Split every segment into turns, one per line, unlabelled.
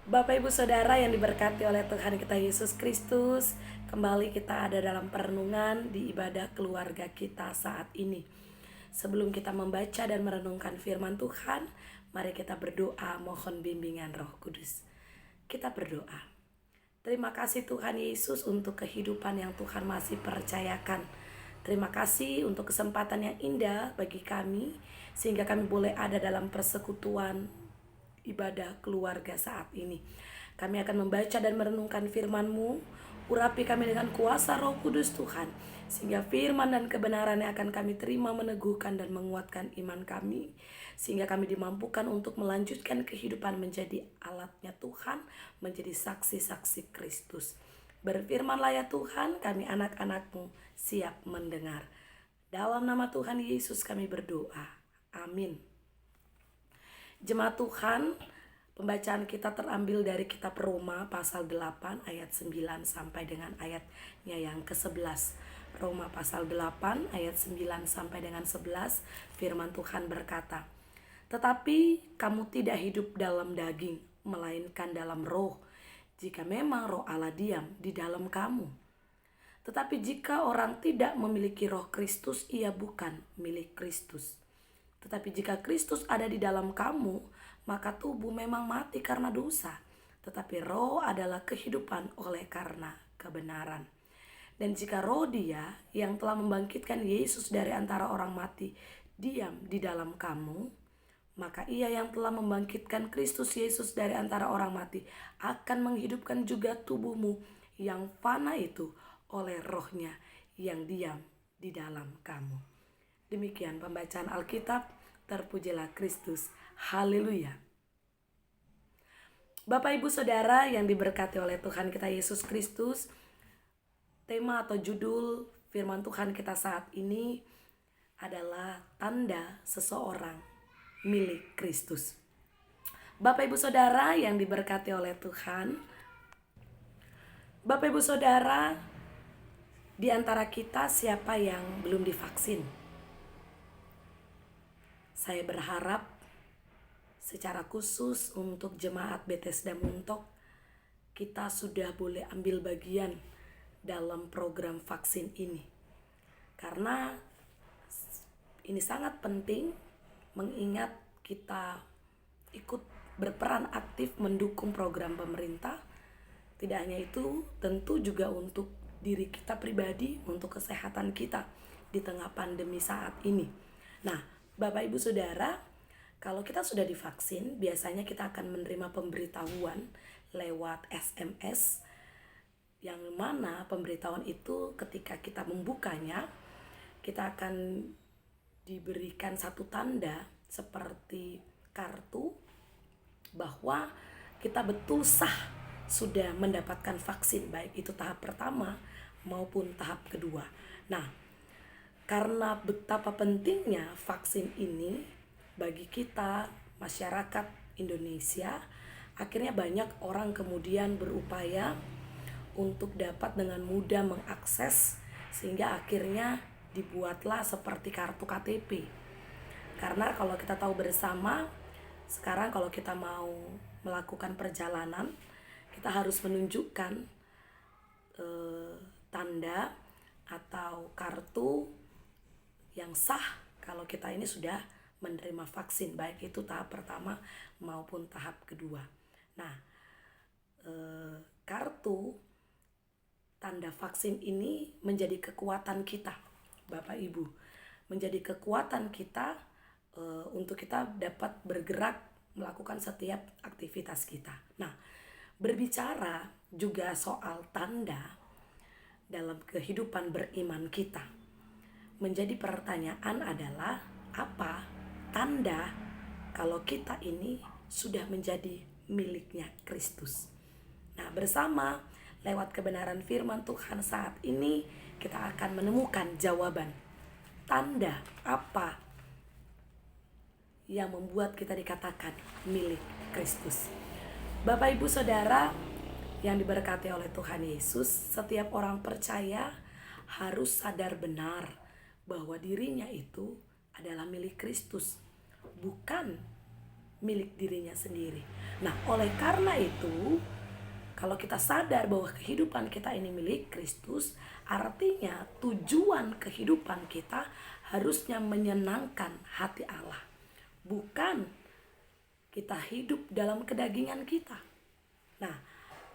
Bapak Ibu Saudara yang diberkati oleh Tuhan kita Yesus Kristus, kembali kita ada dalam perenungan di ibadah keluarga kita saat ini. Sebelum kita membaca dan merenungkan firman Tuhan, mari kita berdoa mohon bimbingan Roh Kudus. Kita berdoa. Terima kasih Tuhan Yesus untuk kehidupan yang Tuhan masih percayakan. Terima kasih untuk kesempatan yang indah bagi kami, sehingga kami boleh ada dalam persekutuan ibadah keluarga saat ini. Kami akan membaca dan merenungkan firman-Mu. Urapi kami dengan kuasa Roh Kudus Tuhan, sehingga firman dan kebenaran yang akan kami terima meneguhkan dan menguatkan iman kami, sehingga kami dimampukan untuk melanjutkan kehidupan menjadi alatnya Tuhan, menjadi saksi-saksi Kristus. Berfirmanlah ya Tuhan, kami anak-anak-Mu siap mendengar. Dalam nama Tuhan Yesus kami berdoa. Amin. Jemaat Tuhan, pembacaan kita terambil dari kitab Roma pasal 8 ayat 9 sampai dengan ayatnya yang ke-11. Roma pasal 8 ayat 9 sampai dengan 11, firman Tuhan berkata, "Tetapi kamu tidak hidup dalam daging, melainkan dalam roh, jika memang roh Allah diam di dalam kamu. Tetapi jika orang tidak memiliki roh Kristus, ia bukan milik Kristus. Tetapi jika Kristus ada di dalam kamu, maka tubuh memang mati karena dosa, tetapi roh adalah kehidupan oleh karena kebenaran. Dan jika roh Dia yang telah membangkitkan Yesus dari antara orang mati diam di dalam kamu, maka Ia yang telah membangkitkan Kristus Yesus dari antara orang mati akan menghidupkan juga tubuhmu yang fana itu oleh rohnya yang diam di dalam kamu." Demikian pembacaan Alkitab, terpujilah Kristus. Haleluya. Bapak Ibu Saudara yang diberkati oleh Tuhan kita Yesus Kristus, tema atau judul firman Tuhan kita saat ini adalah tanda seseorang milik Kristus. Bapak Ibu Saudara yang diberkati oleh Tuhan, Bapak Ibu Saudara, di antara kita siapa yang belum divaksin? Saya berharap secara khusus untuk jemaat Bethesda Muntok, kita sudah boleh ambil bagian dalam program vaksin ini. Karena ini sangat penting mengingat kita ikut berperan aktif mendukung program pemerintah. Tidak hanya itu, tentu juga untuk diri kita pribadi, untuk kesehatan kita di tengah pandemi saat ini. Nah, Bapak Ibu Saudara, kalau kita sudah divaksin, biasanya kita akan menerima pemberitahuan lewat SMS, yang mana pemberitahuan itu ketika kita membukanya, kita akan diberikan satu tanda seperti kartu bahwa kita betul sah sudah mendapatkan vaksin, baik itu tahap pertama maupun tahap kedua. Nah, karena betapa pentingnya vaksin ini bagi kita, masyarakat Indonesia, akhirnya banyak orang kemudian berupaya untuk dapat dengan mudah mengakses, sehingga akhirnya dibuatlah seperti kartu KTP. Karena kalau kita tahu bersama, sekarang kalau kita mau melakukan perjalanan, kita harus menunjukkan tanda atau kartu yang sah kalau kita ini sudah menerima vaksin, baik itu tahap pertama maupun tahap kedua. Nah, kartu tanda vaksin ini menjadi kekuatan kita, Bapak Ibu, menjadi kekuatan kita untuk kita dapat bergerak melakukan setiap aktivitas kita. Nah, berbicara juga soal tanda dalam kehidupan beriman kita, menjadi pertanyaan adalah apa tanda kalau kita ini sudah menjadi miliknya Kristus. Nah, bersama lewat kebenaran firman Tuhan saat ini kita akan menemukan jawaban tanda apa yang membuat kita dikatakan milik Kristus. Bapak Ibu Saudara yang diberkati oleh Tuhan Yesus, setiap orang percaya harus sadar benar bahwa dirinya itu adalah milik Kristus, bukan milik dirinya sendiri. Nah, oleh karena itu, kalau kita sadar bahwa kehidupan kita ini milik Kristus, artinya tujuan kehidupan kita harusnya menyenangkan hati Allah. Bukan kita hidup dalam kedagingan kita. Nah,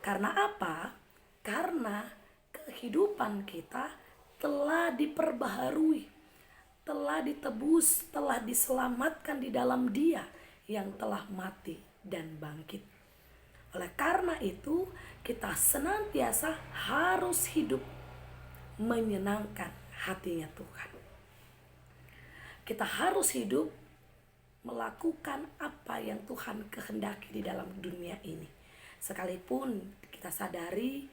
karena apa? Karena kehidupan kita telah diperbaharui, telah ditebus, telah diselamatkan di dalam Dia yang telah mati dan bangkit. Oleh karena itu, kita senantiasa harus hidup menyenangkan hatinya Tuhan. Kita harus hidup melakukan apa yang Tuhan kehendaki di dalam dunia ini. Sekalipun kita sadari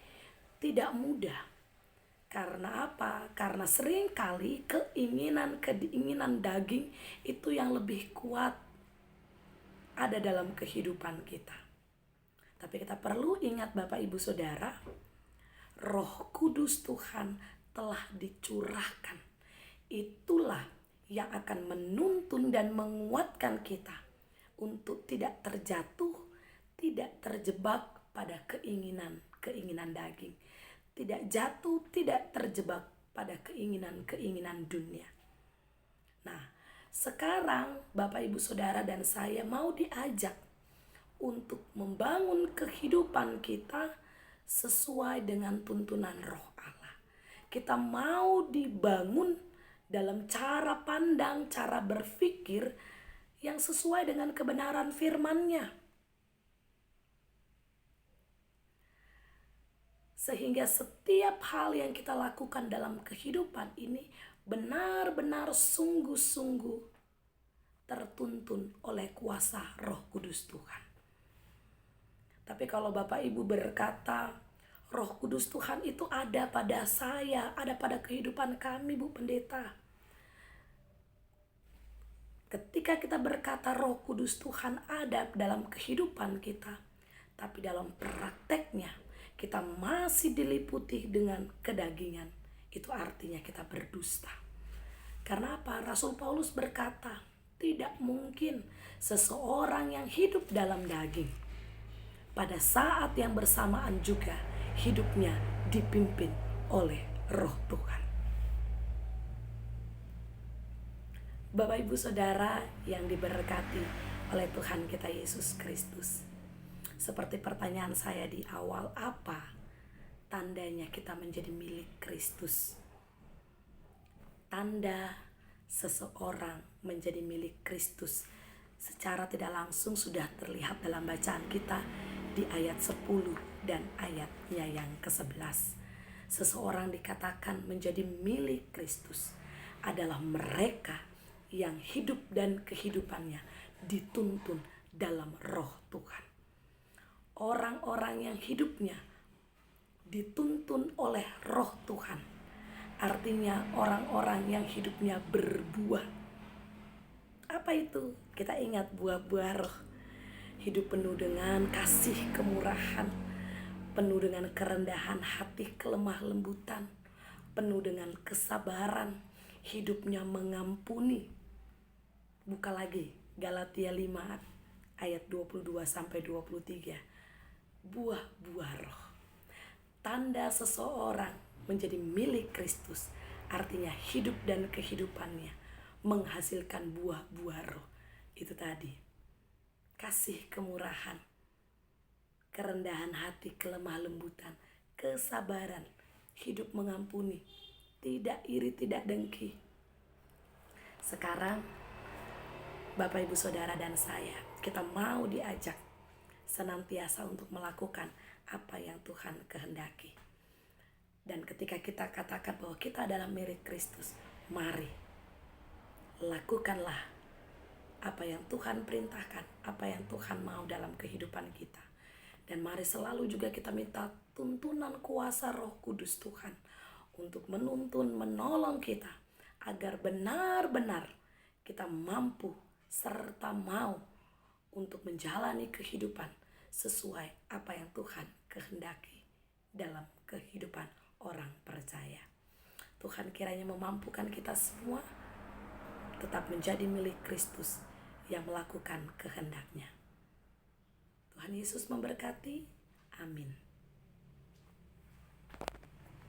tidak mudah. Karena apa? Karena seringkali keinginan daging itu yang lebih kuat ada dalam kehidupan kita. Tapi kita perlu ingat Bapak Ibu Saudara, Roh Kudus Tuhan telah dicurahkan. Itulah yang akan menuntun dan menguatkan kita untuk tidak terjatuh, tidak terjebak pada keinginan daging. Tidak jatuh, tidak terjebak pada keinginan dunia. Nah, sekarang Bapak Ibu Saudara dan saya mau diajak untuk membangun kehidupan kita sesuai dengan tuntunan Roh Allah. Kita mau dibangun dalam cara pandang, cara berpikir yang sesuai dengan kebenaran firman-Nya. Sehingga setiap hal yang kita lakukan dalam kehidupan ini benar-benar sungguh-sungguh tertuntun oleh kuasa Roh Kudus Tuhan. Tapi kalau Bapak Ibu berkata, Roh Kudus Tuhan itu ada pada saya, ada pada kehidupan kami, Bu Pendeta. Ketika kita berkata Roh Kudus Tuhan ada dalam kehidupan kita, tapi dalam prakteknya kita masih diliputi dengan kedagingan, itu artinya kita berdusta. Karena apa? Rasul Paulus berkata, tidak mungkin seseorang yang hidup dalam daging pada saat yang bersamaan juga hidupnya dipimpin oleh Roh Tuhan. Bapak Ibu Saudara yang diberkati oleh Tuhan kita Yesus Kristus, seperti pertanyaan saya di awal, apa tandanya kita menjadi milik Kristus? Tanda seseorang menjadi milik Kristus secara tidak langsung sudah terlihat dalam bacaan kita di ayat 10 dan ayatnya yang ke-11. Seseorang dikatakan menjadi milik Kristus adalah mereka yang hidup dan kehidupannya dituntun dalam Roh Tuhan. Orang-orang yang hidupnya dituntun oleh Roh Tuhan, artinya orang-orang yang hidupnya berbuah. Apa itu? Kita ingat buah-buah roh. Hidup penuh dengan kasih kemurahan, penuh dengan kerendahan hati, kelemah lembutan, penuh dengan kesabaran, hidupnya mengampuni. Buka lagi Galatia 5 ayat 22 sampai 23. Buah-buah roh. Tanda seseorang menjadi milik Kristus artinya hidup dan kehidupannya menghasilkan buah-buah roh. Itu tadi, kasih kemurahan, kerendahan hati, kelemah lembutan, kesabaran, hidup mengampuni, tidak iri, tidak dengki. Sekarang Bapak Ibu Saudara dan saya, kita mau diajak senantiasa untuk melakukan apa yang Tuhan kehendaki. Dan ketika kita katakan bahwa kita adalah milik Kristus, mari lakukanlah apa yang Tuhan perintahkan, apa yang Tuhan mau dalam kehidupan kita. Dan mari selalu juga kita minta tuntunan kuasa Roh Kudus Tuhan untuk menuntun, menolong kita agar benar-benar kita mampu serta mau untuk menjalani kehidupan sesuai apa yang Tuhan kehendaki dalam kehidupan orang percaya. Tuhan kiranya memampukan kita semua tetap menjadi milik Kristus yang melakukan kehendak-Nya. Tuhan Yesus memberkati. Amin.